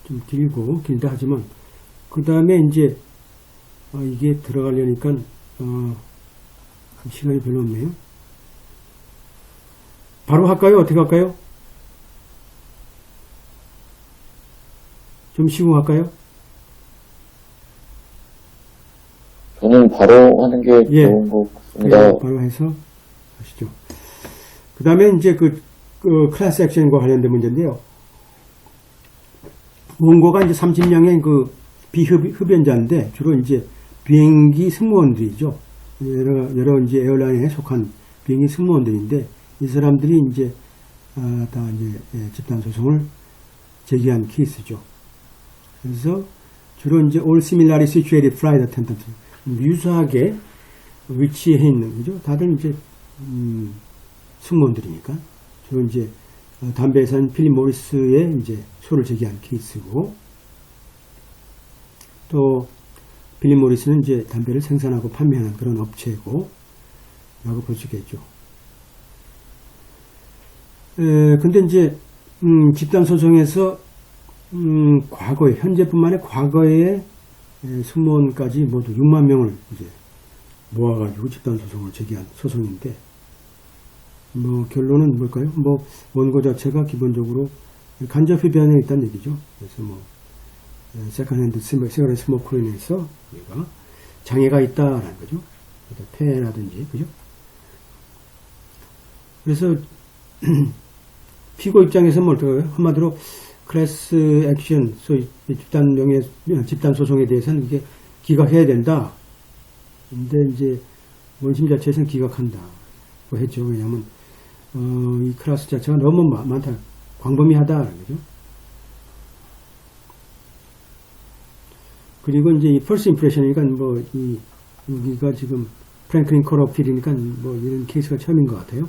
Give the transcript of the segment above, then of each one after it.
좀 길다 하지만, 그 다음에 이제, 이게 들어가려니까, 시간이 별로 없네요. 바로 할까요? 어떻게 할까요? 좀 쉬고 할까요? 저는 바로 하는 게 예. 좋은 것 같습니다. 바로 해서 하시죠. 그 다음에 이제 그 클래스 액션과 관련된 문제인데요. 원고가 이제 30명의 그 비흡연자인데 주로 이제 비행기 승무원들이죠. 여러 이제 에어라인에 속한 비행기 승무원들인데 이 사람들이 이제 다 이제 집단 소송을 제기한 케이스죠. 그래서 주로 이제 all similarly situated flight attendants 유사하게 위치해 있는 거죠. 다들 이제 승무원들이니까 주로 이제 담배 회사인 필립 모리스의 이제 소를 제기한 케이스고 또 필립 모리스는 이제 담배를 생산하고 판매하는 그런 업체고 라고 볼 수 있겠죠. 근데 이제 집단 소송에서 과거에 현재뿐만 아니라 과거에 승무원까지 모두 6만 명을 이제 모아가지고 집단 소송을 제기한 소송인데 뭐 결론은 뭘까요? 뭐 원고 자체가 기본적으로 간접 흡연에 있다는 얘기죠. 그래서 뭐 세컨핸드 시가렛 스모크로 인해서 우리가 장애가 있다라는 거죠. 폐라든지 그죠? 그래서 피고 입장에서는 뭘까요? 한마디로 클래스 액션, 소위 집단 소송에 대해서는 이게 기각해야 된다. 근데 이제 원심 자체에서는 기각한다고 했죠. 왜냐하면 이 클래스 자체가 너무 많다, 광범위하다라는 거죠. 그리고 이제 이 first impression이니까 뭐 여기가 지금 프랭클린 코러필이니까 뭐 이런 케이스가 처음인 것 같아요.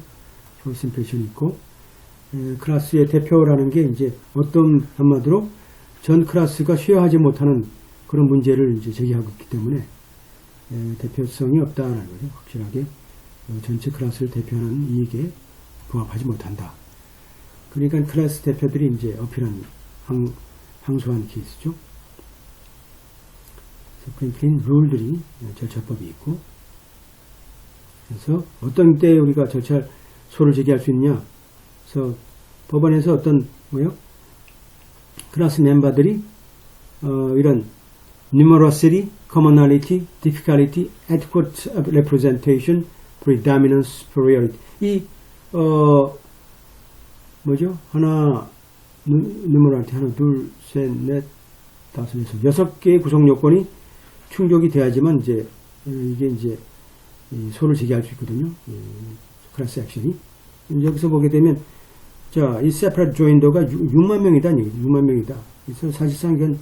first impression이 있고. 클래스의 대표라는 게 이제 어떤 한마디로 전 클래스가 쉐어하지 못하는 그런 문제를 이제 제기하고 있기 때문에 대표성이 없다는 거죠. 확실하게 전체 클래스를 대표하는 이익에 부합하지 못한다. 그러니까 클래스 대표들이 이제 어필한 항소한 케이스죠. 프랭클린 룰들이 절차법이 있고 그래서 어떤 때 우리가 절차 소를 제기할 수 있냐? 그래서 법원에서 어떤 클래스 멤버들이 이런 numerosity, commonality, difficulty, adequate representation, predominance, superiority 하나 numerality 하나 둘 셋 넷 다섯 여섯 개의 구성 요건이 충족이 돼야지만 이제 이게 이제 소를 제기할 수 있거든요. 클래스 액션이 여기서 보게 되면 자, 이 separate joinder가 6만 명이다. 6만 명이다. 그래서 사실상 이건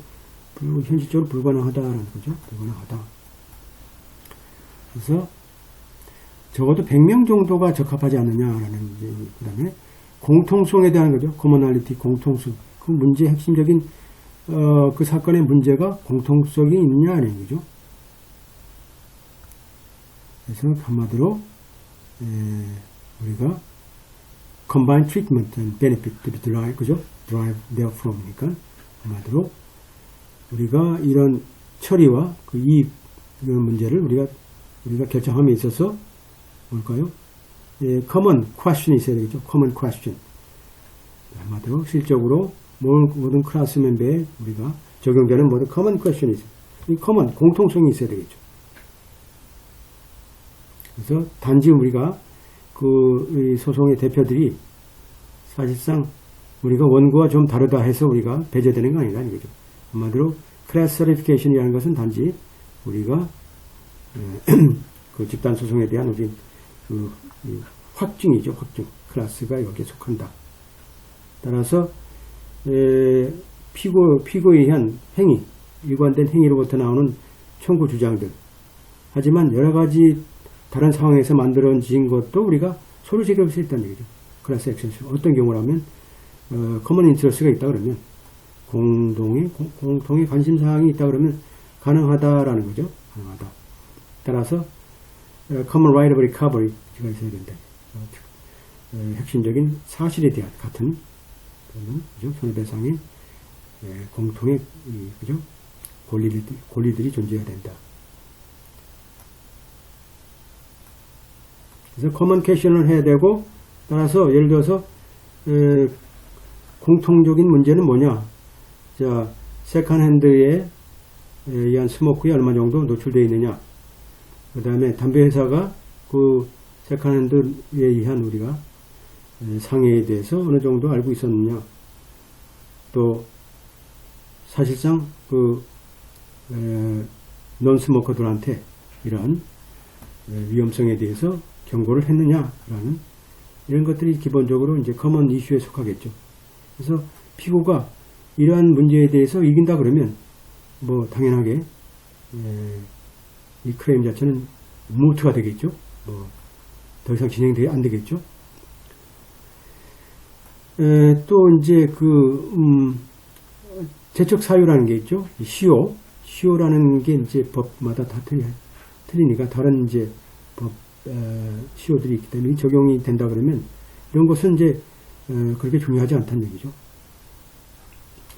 현실적으로 불가능하다라는 거죠. 불가능하다. 그래서 적어도 100명 정도가 적합하지 않느냐라는 이제 그 다음에 공통성에 대한 거죠. commonality, 공통성. 그 문제의 핵심적인 그 사건의 문제가 공통성이 있느냐는 거죠. 그래서 한마디로 우리가 combined treatment and benefit to be derived, 그죠? derive therefrom이니까 한마디로 우리가 이런 처리와 그 이익 이런 문제를 우리가 결정함에 있어서 뭘까요? common question이 있어야 되겠죠. common question. 한마디로 실적으로 모든 클래스 멤버에 우리가 적용되는 모든 common question이 있어요. 이 common 공통성이 있어야 되겠죠. 그래서 단지 우리가 이 소송의 대표들이 사실상 우리가 원고와 좀 다르다 해서 우리가 배제되는 거 아니라는 거죠. 한마디로 클래스 서리피케이션이라는 것은 단지 우리가 그 집단 소송에 대한 우리 그 확증이죠. 확증. 클래스가 여기에 속한다. 따라서 피고에 의한 행위, 일관된 행위로부터 나오는 청구 주장들. 하지만 여러 가지 다른 상황에서 만들어진 것도 우리가 소를 제기할 수 있다는 얘기죠. 클래스 액션. 어떤 경우라면 커먼 인트러스가 있다 그러면 공동의 관심사항이 있다 그러면 가능하다라는 거죠. 가능하다. 따라서 common right of recovery가 있어야 된다. 핵심적인 사실에 대한 같은 손해배상의 공통의 그죠? 권리들이 존재해야 된다. 그래서 커뮤니케이션을 해야 되고, 따라서 예를 들어서 공통적인 문제는 뭐냐? 자, 세컨핸드에 의한 스모크에 얼마 정도 노출되어 있느냐? 그 다음에 담배 회사가 그 세컨핸드에 의한 우리가 상해에 대해서 어느 정도 알고 있었느냐? 또 사실상 그 논스모커들한테 이러한 위험성에 대해서 경고를 했느냐라는 이런 것들이 기본적으로 이제 커먼 이슈에 속하겠죠. 그래서 피고가 이러한 문제에 대해서 이긴다 그러면 뭐 당연하게 이 클레임 자체는 무트가 되겠죠. 뭐 더 이상 진행이 안 되겠죠. 또 이제 재척 사유라는 게 있죠. 시효라는 게 이제 법마다 다 틀리니까 다른 이제 법 시효들이 있기 때문에 적용이 된다 그러면 이런 것은 이제 그렇게 중요하지 않다는 얘기죠.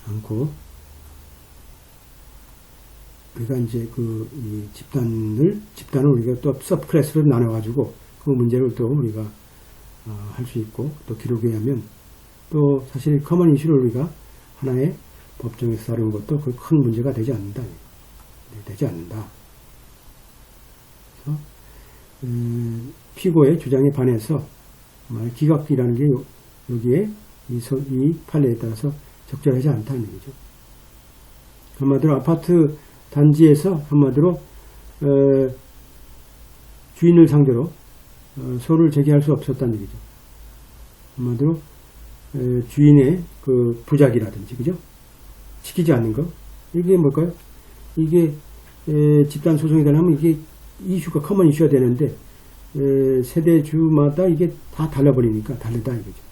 않고 우리가 이제 이 집단을 우리가 또 서브 클래스로 나눠가지고 그 문제를 또 우리가 할 수 있고 또 기록에 하면 또 사실 커먼 이슈를 우리가 하나의 법정에서 다루는 것도 그 큰 문제가 되지 않는다. 그래서 피고의 주장에 반해서 기각이라는 게 여기에 이 판례에 따라서 적절하지 않다는 얘기죠. 한마디로 아파트 단지에서 한마디로 주인을 상대로 소를 제기할 수 없었다는 얘기죠. 한마디로 주인의 그 부작이라든지 그죠? 지키지 않는 거 이게 뭘까요? 이게 집단 소송이 되려면 이게 이슈가 커먼 이슈가 되는데 세대주마다 이게 다 달라버리니까 다르다 이거죠.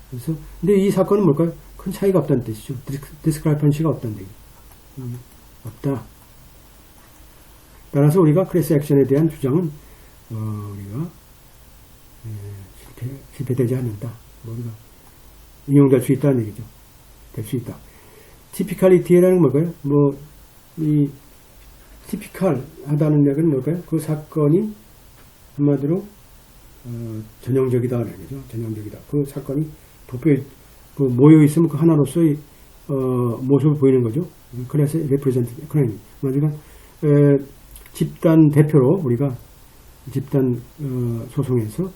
그래서 근데 이 사건은 뭘까요? 큰 차이가 없다는 뜻이죠. 디스크라이펀시가 없다는 얘기. 없다. 따라서 우리가 클래스 액션에 대한 주장은 우리가 실패되지 않는다. 우리가 인용될 수 있다는 얘기죠. 될 수 있다. 티피칼리티라는 뭘까요? 이 티피칼하다는 얘기는 뭘까요? 그 사건이 한마디로 전형적이다는 얘기죠. 전형적이다. 그 사건이 도표에 모여 있으면 그 하나로서의 모습을 보이는 거죠. 그래서 레프레젠트 크라임. 그러니까 집단 대표로 우리가 집단 소송에서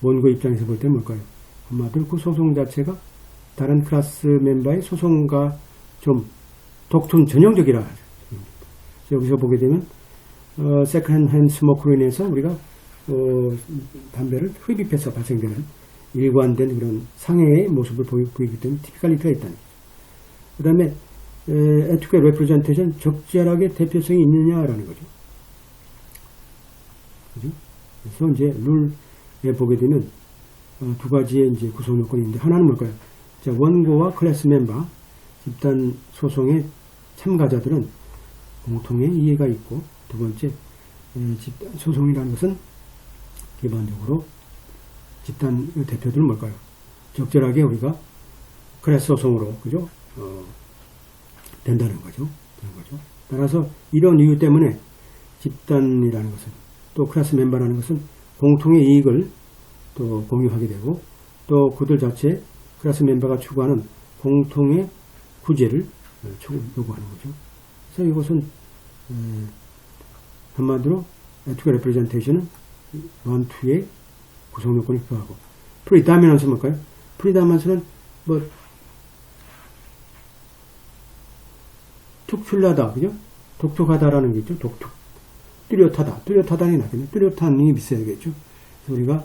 원고 입장에서 볼 때는 뭘까요? 한마디로 그 소송 자체가 다른 클래스 멤버의 소송과 좀 독특 전형적이라. 여기서 보게 되면 세컨핸드 스모크로 인해서 우리가 담배를 흡입해서 발생되는 일관된 그런 상해의 모습을 보이기 때문에 티피칼리티가 있다는 거죠. 그 다음에 에투케 레프레젠테이션 적절하게 대표성이 있느냐라는 거죠. 그죠? 그래서 이제 룰에 보게 되면 두 가지의 이제 구성 요건이 있는데 하나는 뭘까요? 자, 원고와 클래스 멤버 집단 소송의 참가자들은 공통의 이해가 있고 두 번째 집단 소송이라는 것은 기본적으로 집단 대표들은 뭘까요? 적절하게 우리가 클래스 소송으로 그죠? 된다는 거죠. 따라서 이런 이유 때문에 집단이라는 것은 또 클래스 멤버라는 것은 공통의 이익을 또 공유하게 되고 또 그들 자체 클래스 멤버가 추구하는 공통의 구제를 요구하는 거죠. 그래서 이것은 한마디로 에투케 레프레젠테이션은 원투의 구성 요건이 필요하고 프리다미넌스는 뭘까요? 프리다미넌스는 특출나다, 그죠? 독특하다라는 게 있죠. 뚜렷하다. 뚜렷하다는 게 낫겠네. 뚜렷한 게 있어야겠죠. 그래서 우리가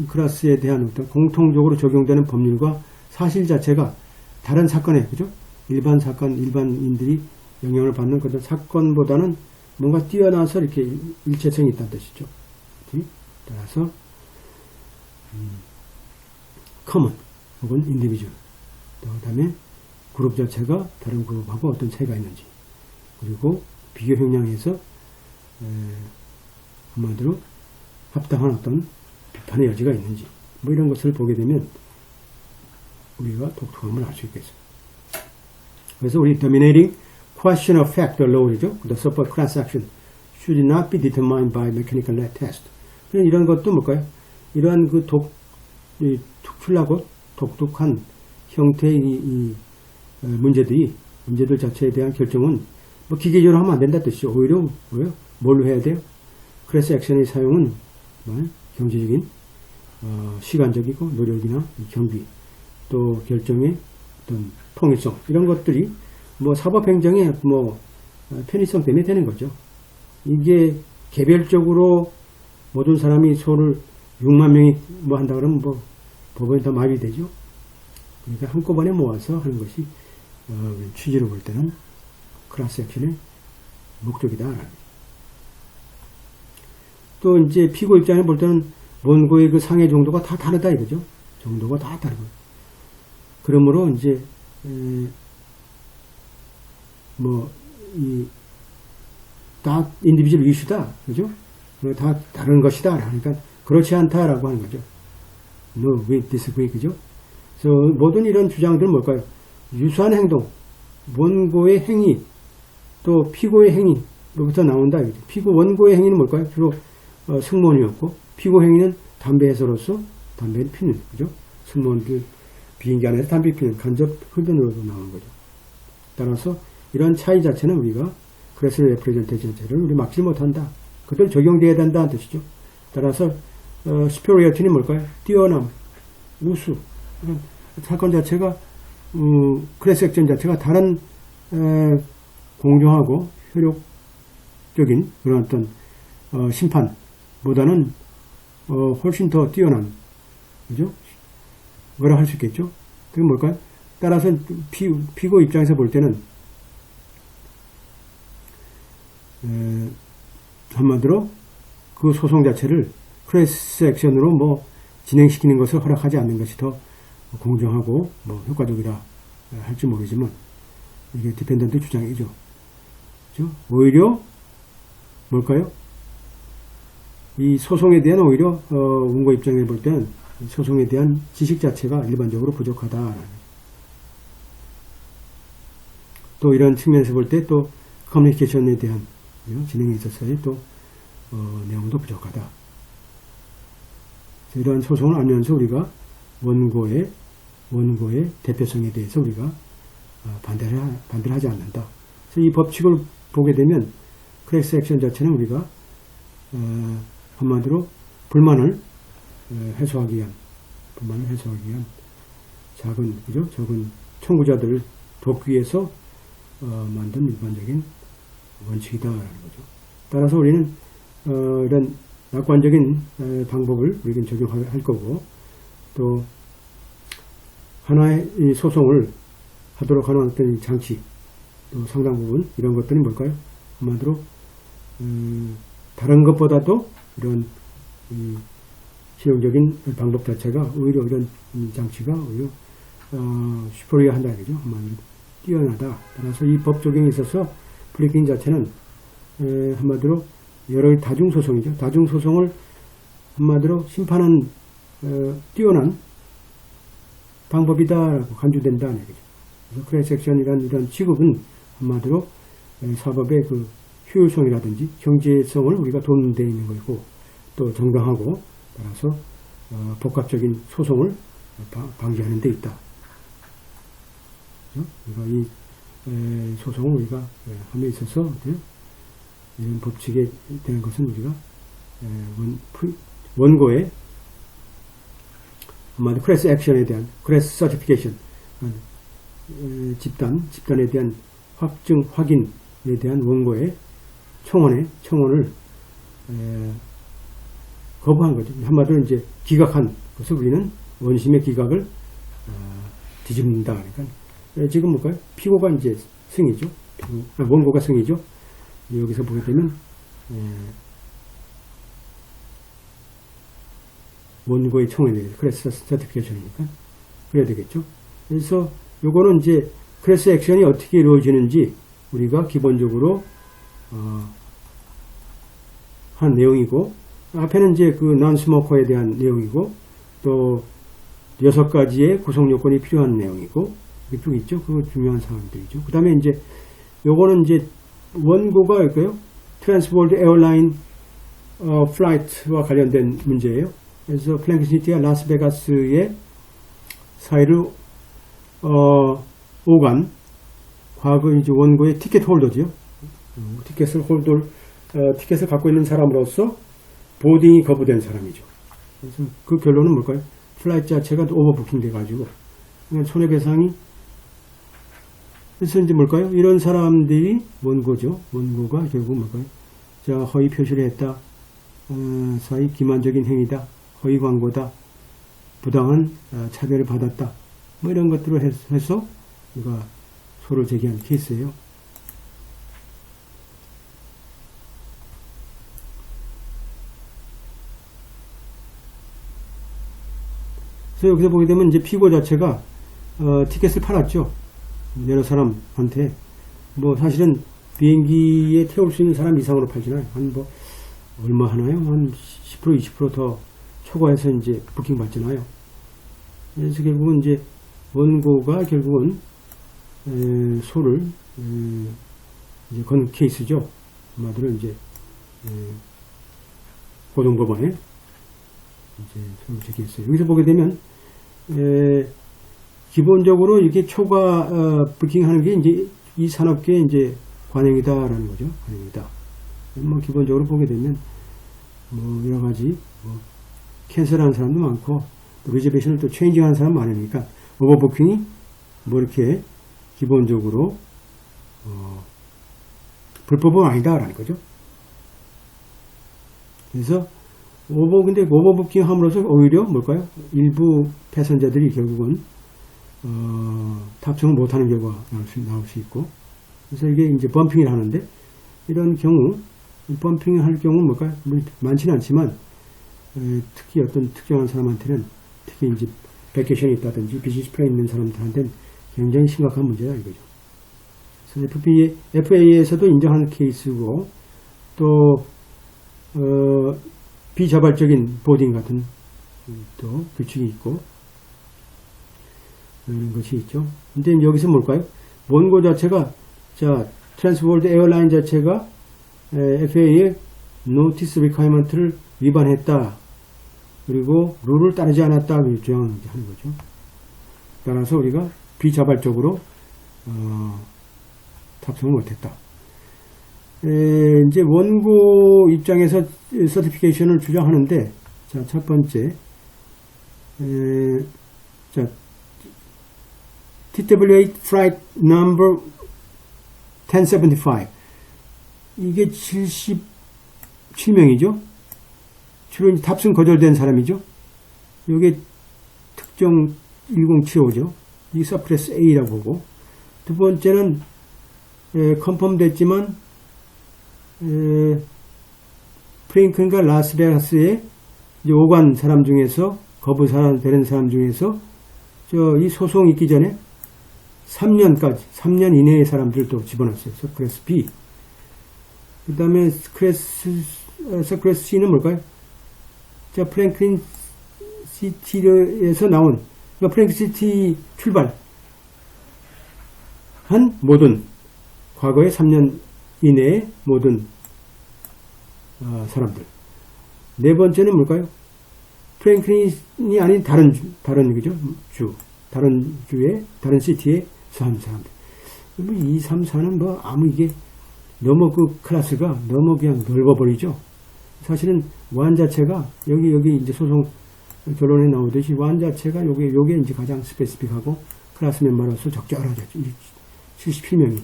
클래스에 대한 어떤 공통적으로 적용되는 법률과 사실 자체가 다른 사건에, 그죠? 일반인들이 영향을 받는 그런 사건보다는 뭔가 뛰어나서 이렇게 일체성이 있다는 뜻이죠. 따라서, common 혹은 individual. 그 다음에 그룹 자체가 다른 그룹하고 어떤 차이가 있는지. 그리고 비교 형량에서 한마디로 합당한 어떤 비판의 여지가 있는지. 뭐 이런 것을 보게 되면 우리가 독특함을 알 수 있겠습니다. 그래서 우리 dominating question of fact alone,죠. The support class action should not be determined by mechanical test. 이런 것도 뭘까요? 이러한 그 특출나고 독특한 형태의 이 문제들 자체에 대한 결정은 뭐 기계적으로 하면 안 된다 뜻이죠. 오히려 뭘로 해야 돼요? 클래스 액션의 사용은 경제적인 시간적이고 노력이나 경비 또 결정의 어떤 통일성 이런 것들이 뭐 사법행정의 뭐 편의성 때문에 되는 거죠. 이게 개별적으로 모든 사람이 소를 6만 명이 뭐 한다 그러면 뭐 법원이 다 마비되죠. 그러니까 한꺼번에 모아서 하는 것이 취지로 볼 때는 클래스 액션의 목적이다. 또 이제 피고 입장에 볼 때는 원고의 그 상해 정도가 다 다르다 이거죠. 정도가 다 다르고. 그러므로 이제 다 인디비주얼 이슈다. 그죠? 다 다른 것이다. 그러니까 그렇지 않다라고 하는 거죠. No, we disagree. 그죠? 그래서 모든 이런 주장들은 뭘까요? 유사한 행동, 원고의 행위, 또 피고의 행위로부터 나온다. 원고의 행위는 뭘까요? 주로 승무원이었고, 피고 행위는 담배 해소로서 담배를 피는, 그죠? 승무원들 비행기 안에서 담배 피는 간접 흡연으로도 나오는 거죠. 따라서 이런 차이 자체는 우리가 클래스 레프레젠테이션 자체를 우리 막지 못한다. 그들 적용되어야 된다는 뜻이죠. 따라서 superiority는 뭘까요? 뛰어남, 우수. 사건 자체가 클래스 액션 자체가 다른 공정하고 효력적인 그런 어떤 심판보다는 훨씬 더 뛰어난, 그죠? 뭐라 할 수 있겠죠? 그게 뭘까요? 따라서 피고 입장에서 볼 때는 한마디로 그 소송 자체를 클래스 액션으로 뭐 진행시키는 것을 허락하지 않는 것이 더 공정하고 뭐 효과적이다 할지 모르지만 이게 디펜던트 주장이죠. 그렇죠? 오히려 뭘까요? 이 소송에 대한 오히려 원고 입장에 볼 때는 소송에 대한 지식 자체가 일반적으로 부족하다. 또 이런 측면에서 볼 때 또 커뮤니케이션에 대한 진행에 있어서의 또 내용도 부족하다. 이러한 소송을 알면서 우리가 원고의 대표성에 대해서 우리가 반대를 하지 않는다. 그래서 이 법칙을 보게 되면 클래스 액션 자체는 우리가 한마디로 불만을 해소하기 위한 적은 청구자들을 돕기 위해서 만든 일반적인 원칙이다라는 거죠. 따라서 우리는 이런 낙관적인 방법을 우리는 적용할 거고 또 하나의 이 소송을 하도록 하는 어떤 장치 또 상당 부분 이런 것들이 뭘까요? 한마디로 다른 것보다도 이런 실용적인 방법 자체가 오히려 이런 장치가 오히려 슈퍼리어한다 이거죠. 한마디로 뛰어나다. 따라서 이 법 적용에 있어서 플리킹 자체는 한마디로 여러 다중소송이죠. 다중소송을 한마디로 심판은 뛰어난 방법이다라고 간주된다는 얘기죠. 그래서 클래스 액션이라는 이런 취급은 한마디로 사법의 그 효율성이라든지 경제성을 우리가 돕는 데 있는 것이고 또 정당하고 따라서 복합적인 소송을 방지하는 데 있다. 그래서 이 소송을 우리가 함에 있어서 이런 법칙에 대한 것은 우리가 원고의 한마디로 클래스 액션에 대한 클래스 서티피케이션 집단에 대한 확인에 대한 원고의 청원을 거부한 거죠. 한마디로 이제 기각한 것을 우리는 원심의 기각을 뒤집는다. 그러니까 지금 뭘까요? 피고가 이제 승이죠. 원고가 승이죠. 여기서 보게 되면 원고의 청원에 대해서 클래스 서티피케이션이니까 그래야 되겠죠. 그래서 요거는 이제 클래스 액션이 어떻게 이루어지는지 우리가 기본적으로 한 내용이고 앞에는 이제 그 non-smoker에 대한 내용이고 또 6가지의 구성 요건이 필요한 내용이고 이렇게 쭉 있죠. 그거 중요한 사항들이죠. 그 다음에 이제 요거는 이제 원고가 있고요. 트랜스월드 에어라인 플라이트와 관련된 문제예요. 그래서 플랭크시티와 라스베가스의 사이를 오간 과거 이제 원고의 티켓 홀더죠. 티켓을 갖고 있는 사람으로서 보딩이 거부된 사람이죠. 그래서 그 결론은 뭘까요? 플라이트 자체가 오버부킹 돼가지고 손해배상이 그래서 이제 뭘까요? 이런 사람들이 원고죠. 원고가 결국 뭘까요? 자, 허위 표시를 했다. 사이 기만적인 행위다. 허위 광고다. 부당한 차별을 받았다. 뭐 이런 것들을 해서 우리가 소를 제기한 케이스예요. 그래서 여기서 보게 되면 이제 피고 자체가 티켓을 팔았죠. 여러 사람한테. 뭐 사실은 비행기에 태울 수 있는 사람 이상으로 팔지나요? 한 뭐 얼마 하나요? 한 10% 20% 초과해서 이제 부킹 받잖아요. 그래서 결국은 이제 원고가 결국은 소를 이제 건 케이스죠. 한마디로 이제 고등법원에 이제 소를 제기했어요. 여기서 보게 되면 기본적으로 이렇게 초과 부킹하는 게 이제 이 산업계에 이제 관행이다라는 거죠. 관행이다. 뭐 기본적으로 보게 되면 뭐 여러 가지 뭐 캔슬하는 사람도 많고 또 리저베이션을 또 체인징하는 사람 많으니까 오버부킹이 뭐 이렇게 기본적으로 불법은 아니다라는 거죠. 그래서 근데 오버부킹 함으로써 오히려 뭘까요? 일부 패선자들이 결국은 탑승을 못하는 결과가 나올 수 있고, 그래서 이게 이제 범핑을 하는데, 이런 경우 범핑을 할 경우는 뭘까요? 많지는 않지만 특히 어떤 특정한 사람한테는, 특히 이제 베케이션이 있다든지 비즈니스 플랜이 있는 사람들한테는 굉장히 심각한 문제다 이거죠. 그래서 FAA에서도 인정하는 케이스고, 또 비자발적인 보딩 같은 또 규칙이 있고 이런 것이 있죠. 근데 여기서 뭘까요? 원고 자체가 트랜스월드 에어라인 자체가 FAA의 노티스 리콰이먼트를 위반했다. 그리고 룰을 따르지 않았다. 주장하는 거죠. 따라서 우리가 비자발적으로 탑승을 못했다. 이제 원고 입장에서 서티피케이션을 주장하는데, 자, 첫 번째, TWA Flight Number 1075. 이게 77명이죠. 주로 탑승 거절된 사람이죠. 이게 특정 1075죠. 이 서클래스 A라고 보고, 두 번째는 컨펌 됐지만 프랭클과 라스베가스에 오간 사람 중에서 거부되는 사람 중에서 이 소송 있기 전에 3년 이내의 사람들도 집어넣었어요. 서클래스 B. 그 다음에 서클래스 C는 뭘까요? 프랭클린 시티에서 나온, 그러니까 프랭클린 시티 출발한 모든 과거의 3년 이내의 모든 사람들. 네 번째는 뭘까요? 프랭클린이 아닌 다른 다른 주의 다른 시티에서 한 사람들. 2, 3, 4는 이게 너무 그 클래스가 너무 그냥 넓어버리죠. 사실은 완 자체가 여기 이제 소송 결론에 나오듯이 완 자체가 요게 이제 가장 스페시픽하고 클래스 멤버로서 적절하죠. 77명이.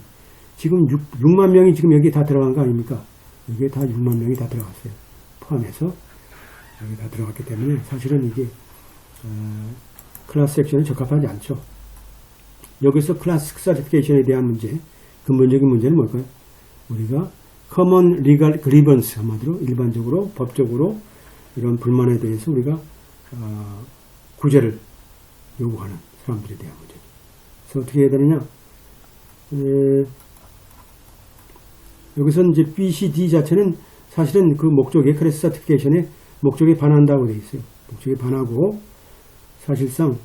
지금 6만 명이 지금 여기에 다 들어간 거 아닙니까? 이게 다 6만 명이 다 들어갔어요. 포함해서 여기 다 들어갔기 때문에 사실은 이게 클래스 섹션에 적합하지 않죠. 여기서 클래스 서티피케이션에 대한 문제, 근본적인 문제는 뭘까요? 우리가 common legal grievance, 한마디로 일반적으로 법적으로 이런 불만에 대해서 우리가 구제를 요구하는 사람들에 대한 문제. 그래서 어떻게 해야 되느냐? 여기서 이제 B, C, D 자체는 사실은 그 목적에, 클래스 서티피케이션의 목적에 반한다고 되어 있어요. 목적에 반하고, 사실상,